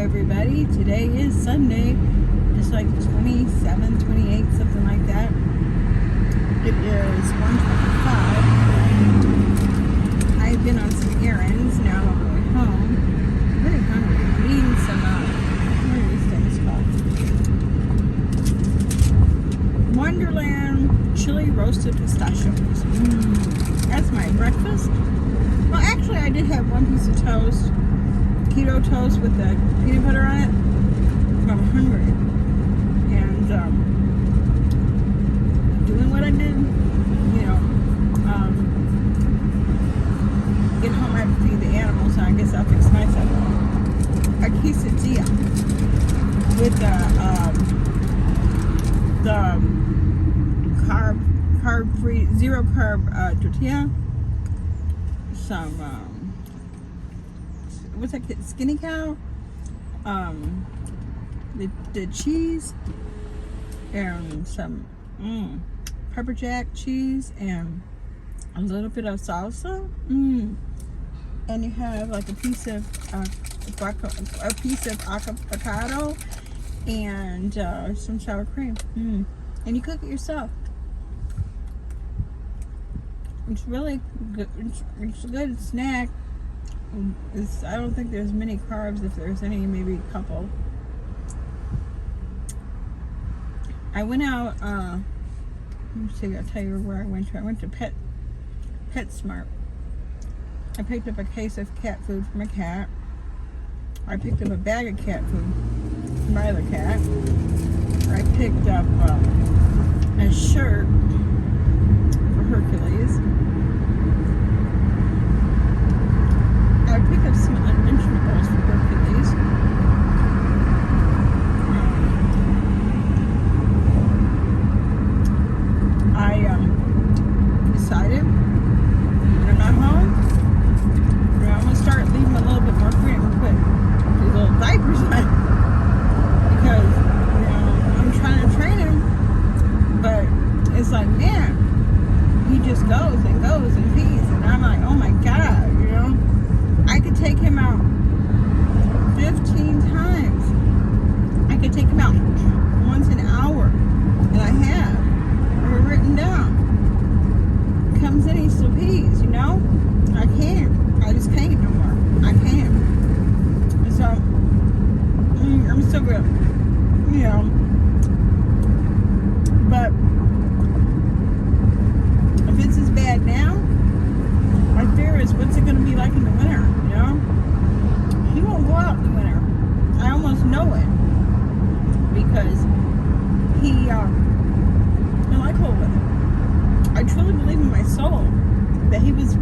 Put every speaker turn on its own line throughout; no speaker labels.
everybody. Today is Sunday. It's like 27, 28, something like that. It is 1:25. I've been on some errands. Now I'm going home. I'm very hungry. I'm eating some, what are these things called? Wonderland chili roasted pistachios. That's my breakfast. Well, actually, I did have one piece of toast. Keto toast with the peanut butter on it. I'm hungry. And doing what I did, get home, I have to feed the animals, so I guess I'll fix myself a quesadilla with the carb-free, zero carb tortilla. Some what's that? Skinny Cow, the cheese, and some pepper jack cheese, and a little bit of salsa. And you have like a piece of avocado and some sour cream. And you cook it yourself. It's really good. It's a good snack. I don't think there's many carbs. If there's any, maybe a couple. I went out. Let me see. I'll tell you where I went to. I went to PetSmart. I picked up a case of cat food for my cat. I picked up a bag of cat food for my other cat. I picked up a shirt for Hercules. I picked up some unmentionables for Hercules. I decided when I'm not home, I'm going to start leaving a little bit more freedom to put these little diapers on. Because, I'm trying to train him, but it's like, man, he just goes and pees. And I'm like, oh my God, I could take him out 15 times. I could take him out once an hour. And I have. They're written down. Comes in, he still pees, I can't. I just can't no more. I can't. And so, I'm still good. But if it's as bad now, my fear is what's it going to be like in the winter, He won't go out in the winter. I almost know it. Because he don't like cold weather. I truly believe in my soul that he was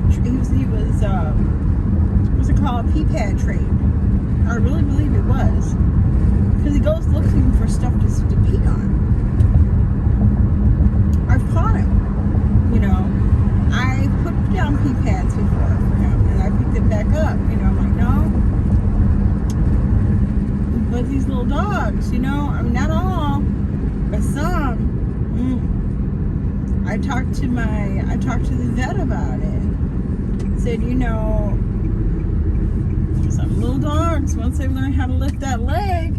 what's it called? Pee-pad trained. I really believe it was. Because he goes looking for stuff to pee on. I've caught him. I put down pee pads before for him, and I picked it back up. I'm like, no. But these little dogs, not all, but some. I talked to the vet about it. Said, some little dogs, once they learn how to lift that leg,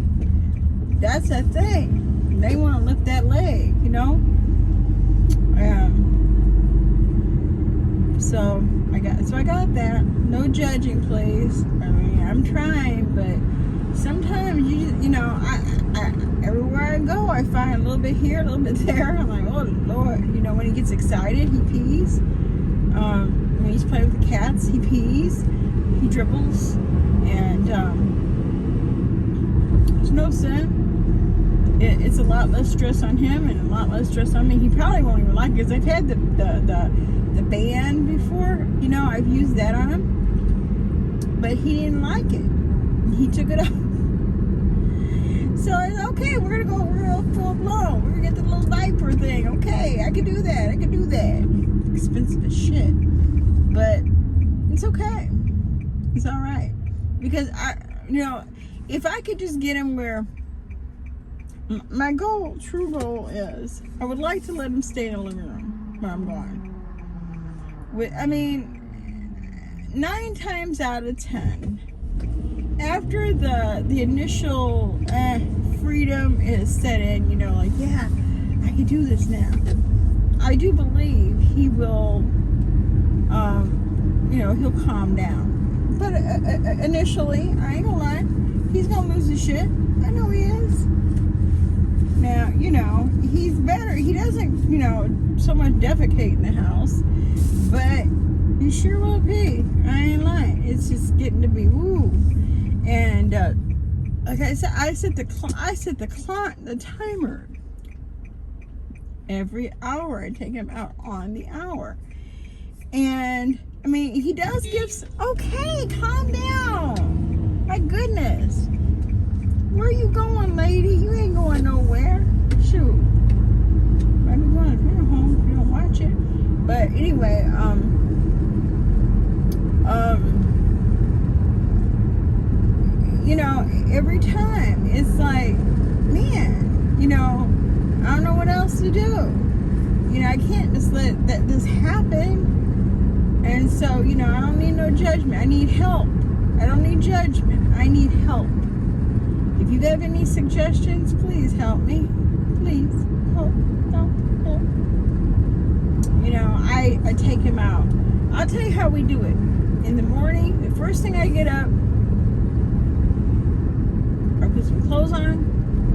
that's that thing. They want to lift that leg, So I got that. No judging, please. I mean, I'm trying, but sometimes I everywhere I go, I find a little bit here, a little bit there. I'm like, oh Lord, when he gets excited, he pees. When he's playing with the cats, he pees. He dribbles, and there's no sin. It's a lot less stress on him and a lot less stress on me. He probably won't even like it because I've had the band before. I've used that on him, but he didn't like it. He took it off. So I said, okay, we're gonna go full blown. We're gonna get the little diaper thing. Okay, I can do that. It's expensive as shit, but it's okay. It's all right because if I could just get him where my true goal is, I would like to let him stay in the living room when I'm gone. 9 times out of 10, after after the initial freedom is set in, like, yeah, I can do this now. I do believe he will, he'll calm down. But initially, I ain't gonna lie, he's gonna lose his shit. I know he is. Now, he's better. He doesn't, so much defecate in the house, but he sure will be. I ain't lying. It's just getting to be woo. And like I said, I set the timer. Every hour, I take him out on the hour. And I mean, he does give. Okay, calm down. My goodness, where are you going, lady? You ain't going nowhere. Shoot, might be going to your home if you don't watch it. But anyway, every time it's like, man, I don't know what else to do. I can't just let this happen. And so, I don't need no judgment. I need help. I don't need judgment. I need help. If you have any suggestions, please help me. Please. Help. I take him out. I'll tell you how we do it. In the morning, the first thing I get up, I put some clothes on,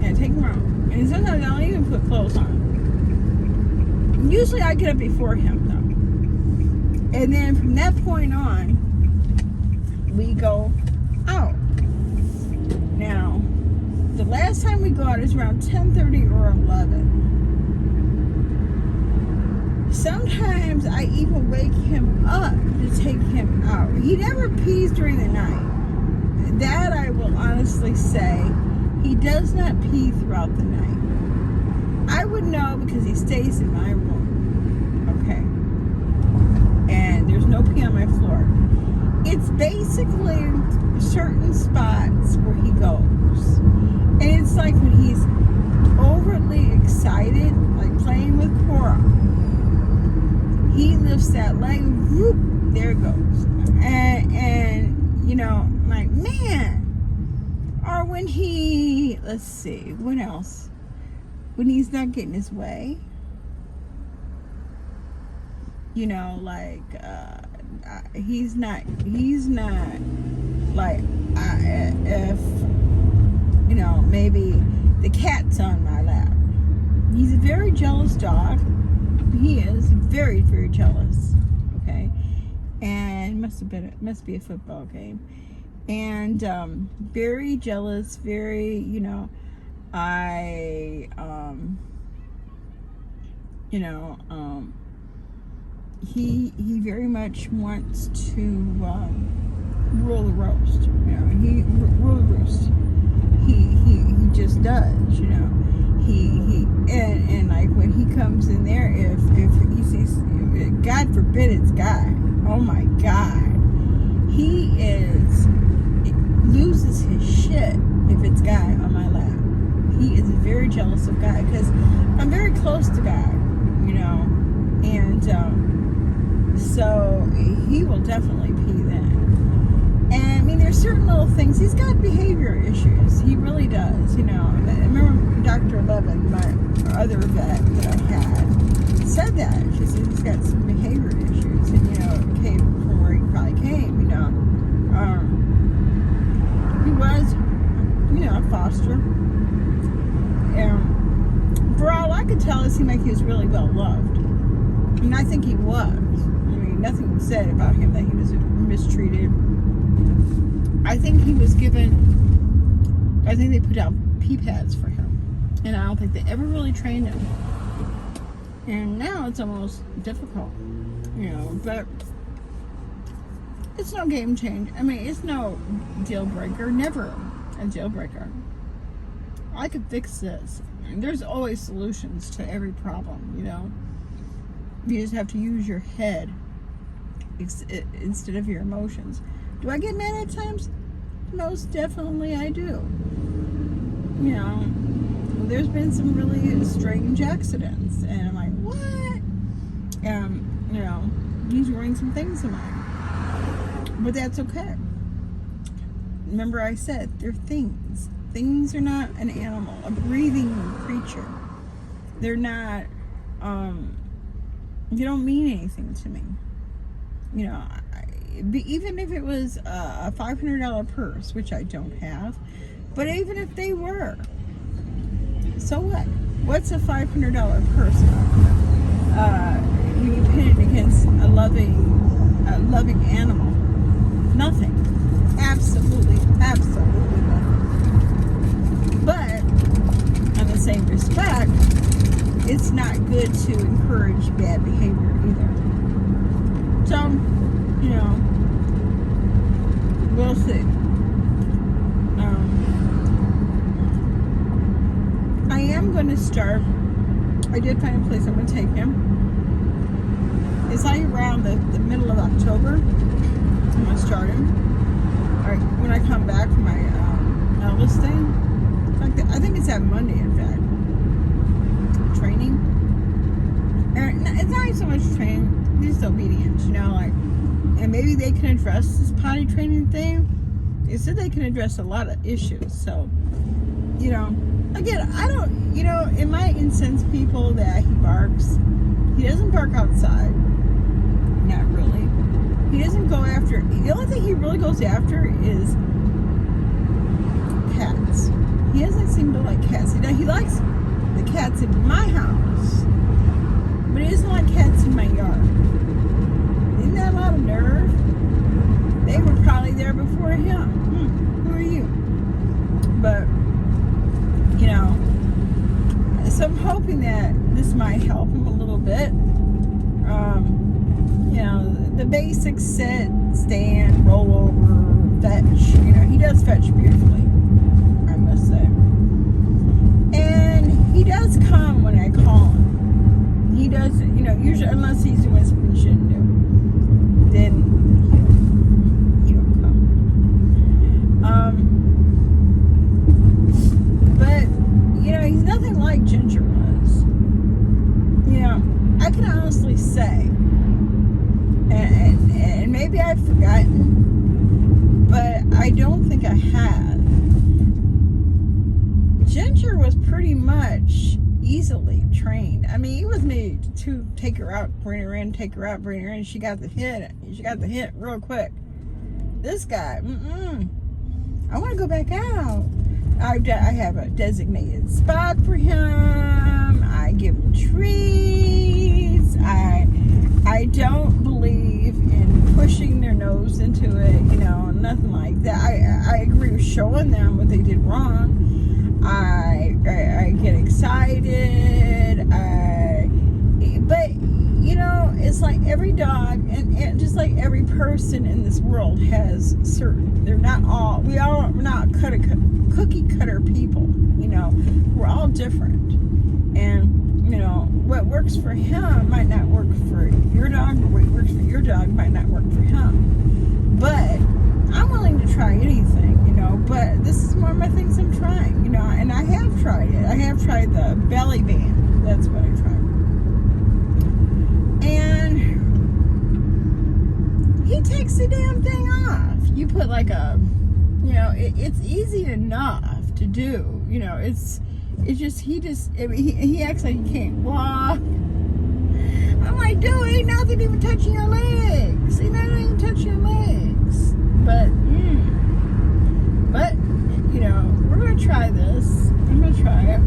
and I take him out. And sometimes I don't even put clothes on. Usually I get up before him, though. And then from that point on, we go out. Now, the last time we go out is around 10:30 or 11. Sometimes I even wake him up to take him out. He never pees during the night. That I will honestly say, he does not pee throughout the night. I would know because he stays in my room. Okay? And there's no pee on my floor. It's basically certain spots where he goes. And it's like when he's overly excited, like playing with Cora, he lifts that leg, whoop, there it goes. And like, man. Or when he, let's see, what else? When he's not getting his way. He's not like, if, maybe the cat's on my lap. He's a very jealous dog. He is very, very jealous. Okay. And must be a football game. And, very jealous, very, he very much wants to rule the roast. He rule the roost. He just does. He and like when he comes in there, if he sees, God forbid it's Guy. Oh my God, he loses his shit if it's Guy on my lap. He is very jealous of Guy because I'm very close to Guy, and so he will definitely pee then. And I mean, there's certain little things. He's got behavior issues. He really does. I remember Dr. Levin, my other vet that I had, said that. She said he's got some behavior issues, and it came from where he probably came. He was, a foster. And for all I could tell, it seemed like he was really well loved. And I think he was. I mean, nothing was said about him that he was mistreated. I think he was given, I think they put out pee pads for him. And I don't think they ever really trained him. And now it's almost difficult, but it's no game change. I mean, it's no deal breaker. Never a deal breaker. I could fix this. And there's always solutions to every problem, You just have to use your head instead of your emotions. Do I get mad at times? Most definitely I do. There's been some really strange accidents, and I'm like, what? He's ruining some things in mine. But that's okay. remember I said, they're things. Things are not an animal, a breathing creature. They're not, they don't mean anything to me. You know, even if it was a $500 purse, which I don't have, but even if they were, so what? What's a $500 purse when you pin it against a loving animal? Nothing. Absolutely nothing. But in the same respect, it's not good to encourage bad behavior either. So, you know, we'll see. I am going to start. I did find a place I'm going to take him. It's like around the middle of October. I'm going to start him. All right, when I come back from my eldest thing. I think it's that Monday, in fact. Training. It's not so much training, just obedience, you know, like, and maybe they can address this potty training thing. They said they can address a lot of issues, so, you know, again, I don't, you know, it might incense people that he barks. He doesn't bark outside. Not really. He doesn't go after, the only thing he really goes after is cats. He doesn't seem to like cats. You know, he likes the cats in my house, but he doesn't like cats in my yard. Isn't that a lot of nerve? They were probably there before him. Who are you? But, you know, so I'm hoping that this might help him a little bit. You know, the basic sit, stand, roll over, fetch. You know, he does fetch beautifully, I must say. And he does come when I call him. He does, you know, usually, unless he's doing something he shouldn't do, then he don't come. But, you know, he's nothing like Ginger was. You know, I can honestly say, and maybe I've forgotten, but I don't think I have. Ginger was pretty much easily trained. I mean, it was me to take her out, bring her in, take her out, bring her in. She got the hint. She got the hint real quick. This guy, I want to go back out. I have a designated spot for him. I give him treats. I don't believe in pushing their nose into it, you know, nothing like that. I agree with showing them what they did wrong. I get excited. But you know, it's like every dog, and just like every person in this world has certain. We're not cookie cutter people. You know, we're all different, and you know what works for him might not work for your dog, or what works for your dog might not work for him. But I'm willing to try anything, you know. But this is one of my things I'm trying, you know, and I have tried it. I have tried the belly band. That's what I tried. And he takes the damn thing off. You put like a, you know, it's easy enough to do. You know, it's just, he acts like he can't walk. I'm like, dude, ain't nothing even touching your legs. Ain't nothing even touching your legs. But you know, we're gonna try this. I'm gonna try it.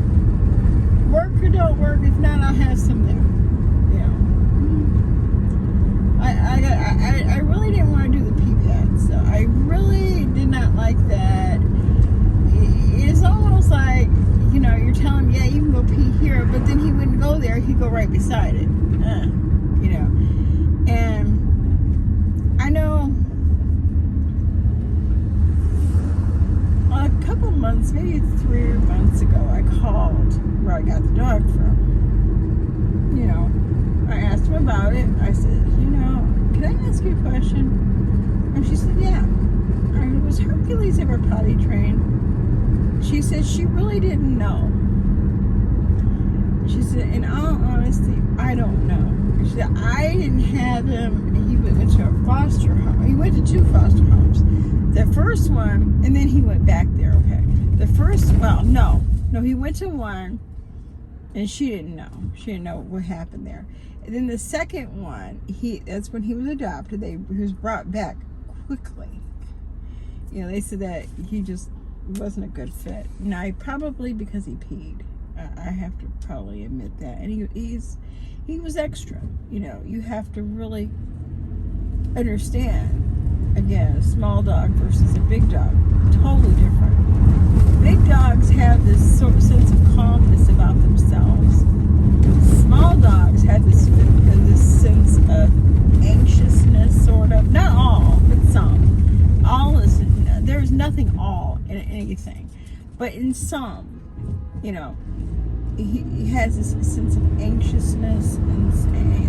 Work or don't work. If not, I'll have some there. You know, I really didn't want to do the pee pad, so I really did not like that. It's almost like, you know, you're telling him, yeah, you can go pee here, but then he wouldn't go there. He'd go right beside it. You know, and I know a couple months, maybe 3 months ago, I called where I got the dog from. You know, I asked him about it. I said, you know, can I ask you a question? And she said, yeah. Was Hercules ever potty trained? She said she really didn't know. She said, in all honesty, I don't know. She said, I didn't have him. He went to a foster home. He went to 2 foster homes. The first one, and then he went back there, okay. The first, well, no, he went to one, and she didn't know. She didn't know what happened there. And then the second one, that's when he was adopted. He was brought back quickly. You know, they said that he just wasn't a good fit. Now, probably because he peed. I have to probably admit that. And he was extra. You know, you have to really understand. Again, a small dog versus a big dog, totally different. Big dogs have this sort of sense of calmness about themselves. Small dogs have this sense of anxiousness, sort of. Not all, but some. There's nothing all in anything, but in some, you know, he has this sense of anxiousness and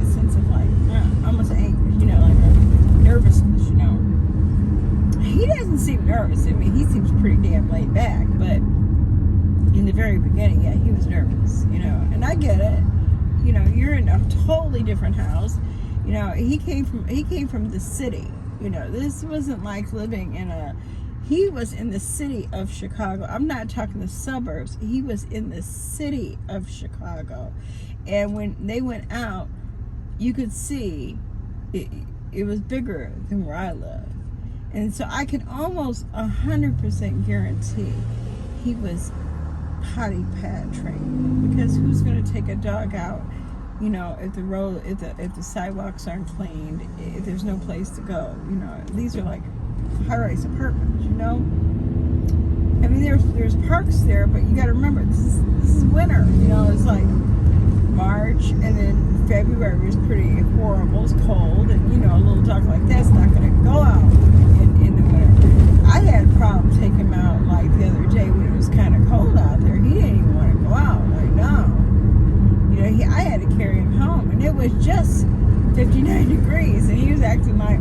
a sense of like almost anger, you know, like a nervousness, you know. He doesn't seem nervous. I mean, he seems pretty damn laid back, but in the very beginning, yeah, he was nervous, you know, and I get it. You know, you're in a totally different house. You know, he came from the city. You know, this wasn't like living he was in the city of Chicago. I'm not talking the suburbs. He was in the city of Chicago. And when they went out, you could see it was bigger than where I live. And so I can almost 100% guarantee he was potty pad trained, because who's going to take a dog out, you know, if the sidewalks aren't cleaned, if there's no place to go, you know. These are like high-rise apartments, you know. I mean, there's parks there, but you got to remember this is winter, you know. It's like March, and then February is pretty horrible. It's cold, and you know, a little dog like that's not going to go out in the winter. I had a problem taking him out like the other day when it was kind of cold out there. He didn't even want to go out. Like, no, you know, I had to carry him home, and it was just 59 degrees, and he was acting like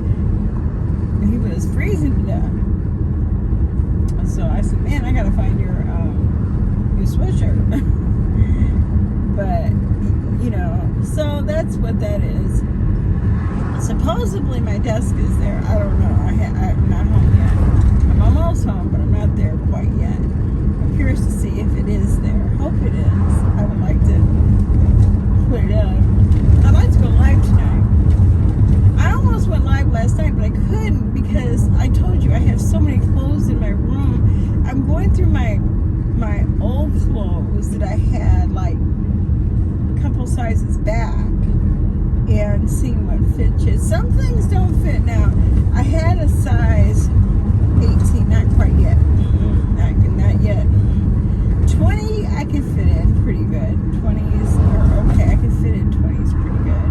he was freezing to death. So I said, man, I got to find your sweatshirt. But you know, so that's what that is. Supposedly my desk is there. I don't know. I'm not home yet. I'm almost home, but I'm not there quite yet. I'm curious to see if it is there. Hope it is. I would like to put it up. I'd like to go live tonight. I almost went live last night, but I couldn't because I told you I have so many clothes in my room. I'm going through my old clothes that I had like a couple sizes back and seeing what fits you. Some things don't fit now. I had a size 18, not quite yet. Not yet. 20 I can fit in pretty good. 20s are okay. I can fit in 20s pretty good.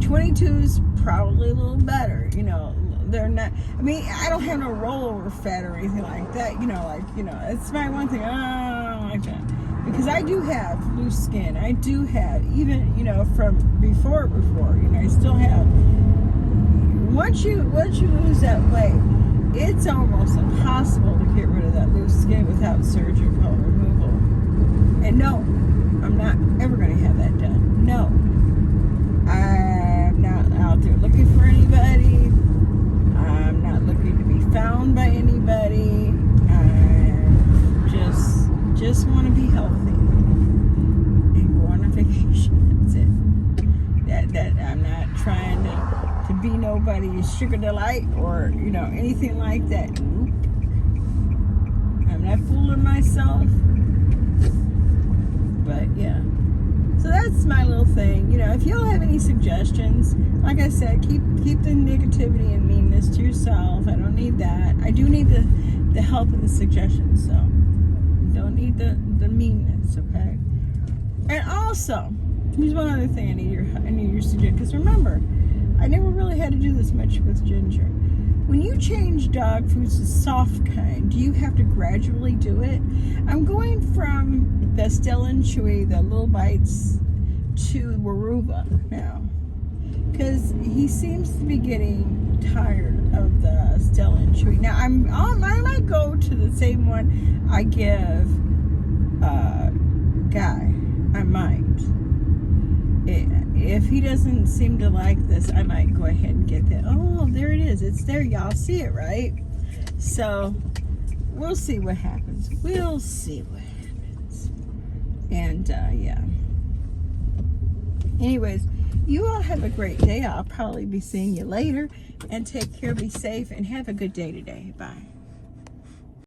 22s probably a little better. You know, they're not. I mean, I don't have no rollover fat or anything like that. You know, it's my one thing. I don't like that. Because I do have loose skin. I do have, even, you know, from before, you know, I still have. Once you lose that weight, it's almost impossible to get rid of that loose skin without surgical removal. And no, I'm not ever going to have that done. No. I'm not out there looking for anybody. I'm not looking to be found by anybody. I just want to be healthy and go on a vacation. That's it. That I'm not trying to be nobody's sugar delight or, you know, anything like that. Nope. I'm not fooling myself. But yeah. So that's my little thing. You know, if y'all have any suggestions, like I said, keep the negativity and meanness to yourself. I don't need that. I do need the help and the suggestions, so don't need the meanness, okay? And also, here's one other thing I need your suggestion. Because remember, I never really had to do this much with Ginger. When you change dog foods to soft kind, do you have to gradually do it? I'm going from the Stella and Chewy, the Little Bites, to Weruva now. Because he seems to be getting tired of the Stella and Chewy. Now, I might go to the same one I give Guy. I might. If he doesn't seem to like this, I might go ahead and get that. Oh, there it is. It's there. Y'all see it, right? So we'll see what happens. We'll see what happens. And yeah. Anyways, you all have a great day. I'll probably be seeing you later. And take care, be safe, and have a good day today. Bye.